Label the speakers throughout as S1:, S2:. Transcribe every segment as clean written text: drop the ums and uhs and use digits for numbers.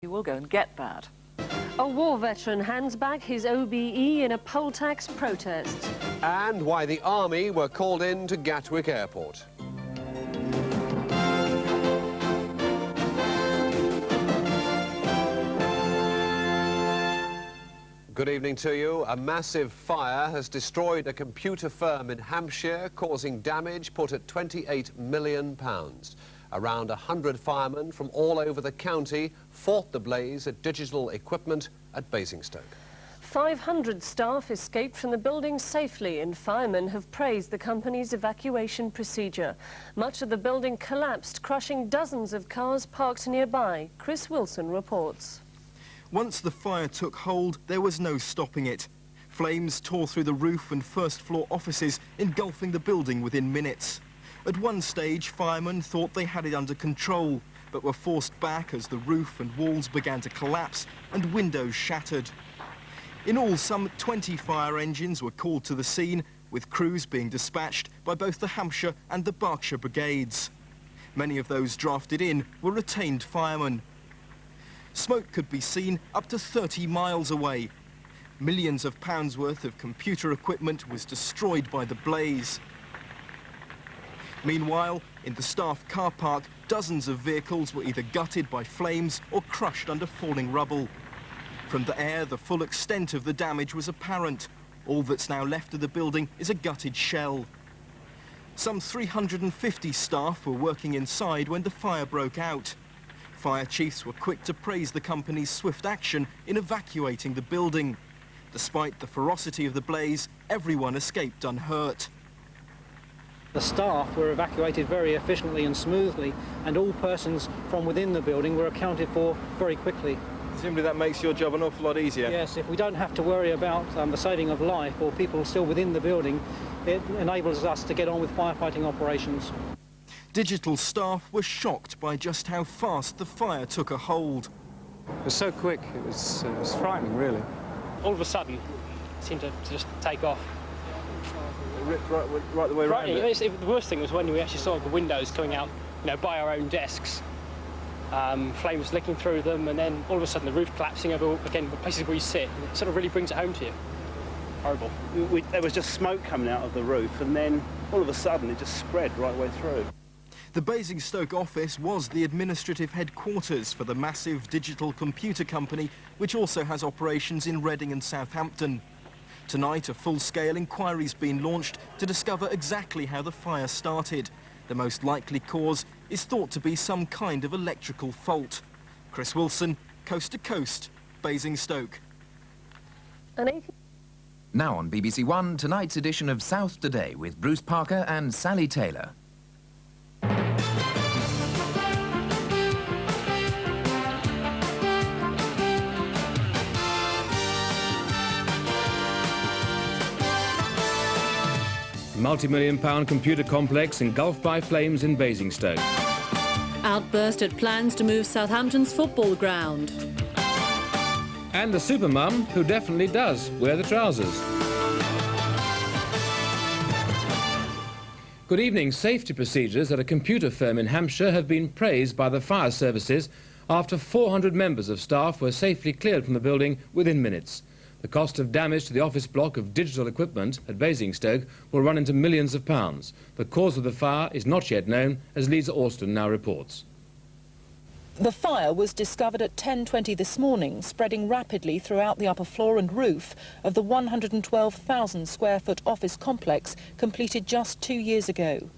S1: You will go and get that.
S2: A war veteran hands back his OBE in a poll tax protest.
S3: And why the Army were called in to Gatwick Airport. Good evening to you. A massive fire has destroyed a computer firm in Hampshire, causing damage put at £28 million. Around 100 firemen from all over the county fought the blaze at digital equipment at Basingstoke.
S2: 500 staff escaped from the building safely, and firemen have praised the company's evacuation procedure. Much of the building collapsed, crushing dozens of cars parked nearby. Chris Wilson reports.
S4: Once the fire took hold, there was no stopping it. Flames tore through the roof and first-floor offices, engulfing the building within minutes. At one stage, firemen thought they had it under control, but were forced back as the roof and walls began to collapse and windows shattered. In all, some 20 fire engines were called to the scene, with crews being dispatched by both the Hampshire and the Berkshire brigades. Many of those drafted in were retained firemen. Smoke could be seen up to 30 miles away. Millions of pounds worth of computer equipment was destroyed by the blaze. Meanwhile, in the staff car park, dozens of vehicles were either gutted by flames or crushed under falling rubble. From the air, the full extent of the damage was apparent. All that's now left of the building is a gutted shell. Some 350 staff were working inside when the fire broke out. Fire chiefs were quick to praise the company's swift action in evacuating the building. Despite the ferocity of the blaze, everyone escaped unhurt.
S5: The staff were evacuated very efficiently and smoothly, and all persons from within the building were accounted for very quickly.
S4: Presumably that makes your job an awful lot easier.
S5: Yes, if we don't have to worry about the saving of life or people still within the building, it enables us to get on with firefighting operations.
S4: Digital staff were shocked by just how fast the fire took a hold.
S6: It was so quick, it was frightening, really.
S7: All of a sudden, it seemed to just take off.
S4: It ripped right the way around it.
S7: The worst thing was when we actually saw the windows coming out, by our own desks. Flames licking through them, and then all of a sudden the roof collapsing over, again, the places where you sit. It sort of really brings it home to you. Horrible.
S8: There was just smoke coming out of the roof, and then all of a sudden it just spread right the way through.
S4: The Basingstoke office was the administrative headquarters for the massive digital computer company, which also has operations in Reading and Southampton. Tonight, a full-scale inquiry's been launched to discover exactly how the fire started. The most likely cause is thought to be some kind of electrical fault. Chris Wilson, Coast to Coast, Basingstoke.
S9: Now on BBC One, tonight's edition of South Today with Bruce Parker and Sally Taylor.
S10: Multi-million-pound computer complex engulfed by flames in Basingstoke.
S11: Outburst at plans to move Southampton's football ground.
S10: And the supermum who definitely does wear the trousers. Good evening. Safety procedures at a computer firm in Hampshire have been praised by the fire services after 400 members of staff were safely cleared from the building within minutes. The cost of damage to the office block of digital equipment at Basingstoke will run into millions of pounds. The cause of the fire is not yet known, as Lisa Alston now reports.
S12: The fire was discovered at 10:20 this morning, spreading rapidly throughout the upper floor and roof of the 112,000 square foot office complex completed just 2 years ago.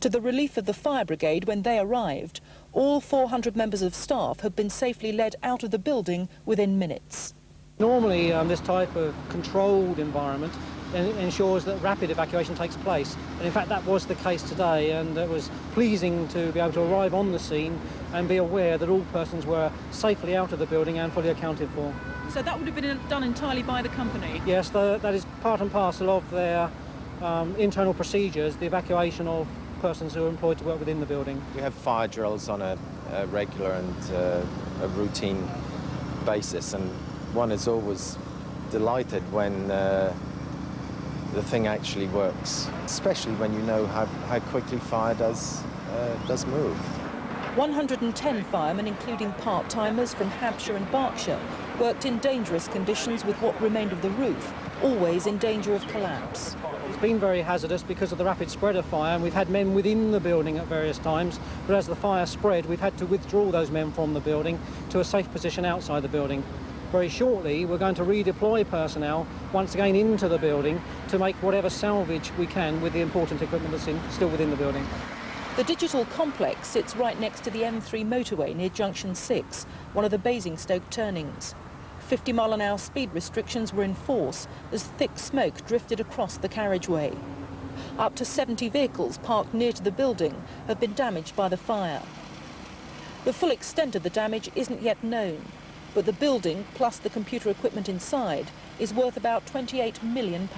S12: To the relief of the fire brigade when they arrived, all 400 members of staff had been safely led out of the building within minutes.
S5: Normally, this type of controlled environment ensures that rapid evacuation takes place. And in fact, that was the case today, and it was pleasing to be able to arrive on the scene and be aware that all persons were safely out of the building and fully accounted for.
S1: So that would have been done entirely by the company?
S5: Yes, that is part and parcel of their internal procedures, the evacuation of persons who are employed to work within the building.
S13: We have fire drills on a regular and a routine basis, and one is always delighted when the thing actually works, especially when you know how quickly fire does move.
S12: 110 firemen, including part-timers from Hampshire and Berkshire, worked in dangerous conditions with what remained of the roof, always in danger of collapse.
S5: It's been very hazardous because of the rapid spread of fire, and we've had men within the building at various times, but as the fire spread, we've had to withdraw those men from the building to a safe position outside the building. Very shortly, we're going to redeploy personnel once again into the building to make whatever salvage we can with the important equipment that's still within the building.
S12: The digital complex sits right next to the M3 motorway near Junction 6, one of the Basingstoke turnings. 50-mile-an-hour speed restrictions were in force as thick smoke drifted across the carriageway. Up to 70 vehicles parked near to the building have been damaged by the fire. The full extent of the damage isn't yet known, but the building, plus the computer equipment inside, is worth about £28 million.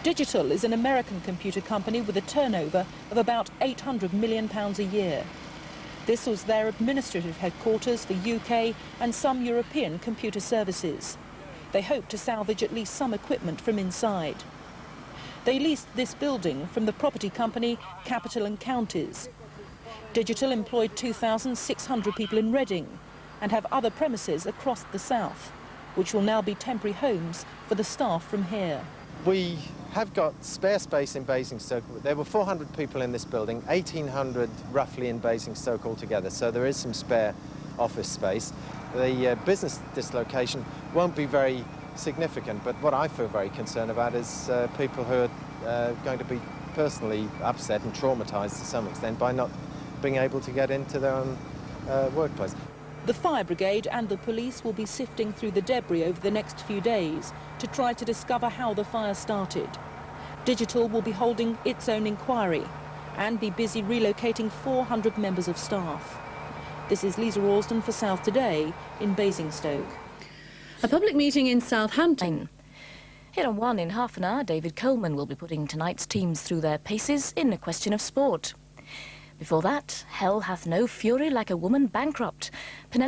S12: Digital is an American computer company with a turnover of about £800 million a year. This was their administrative headquarters for UK and some European computer services. They hope to salvage at least some equipment from inside. They leased this building from the property company Capital & Counties. Digital employed 2,600 people in Reading and have other premises across the south, which will now be temporary homes for the staff from here.
S13: We have got spare space in Basingstoke. There were 400 people in this building, 1,800 roughly in Basingstoke altogether, so there is some spare office space. The business dislocation won't be very significant, but what I feel very concerned about is people who are going to be personally upset and traumatised to some extent by not being able to get into their own workplace.
S12: The fire brigade and the police will be sifting through the debris over the next few days to try to discover how the fire started. Digital will be holding its own inquiry and be busy relocating 400 members of staff. This is Lisa Ralston for South Today in Basingstoke.
S11: A public meeting in Southampton.
S14: Here on One in half an hour, David Coleman will be putting tonight's teams through their paces in a question of sport. Before that, hell hath no fury like a woman bankrupt. Penelope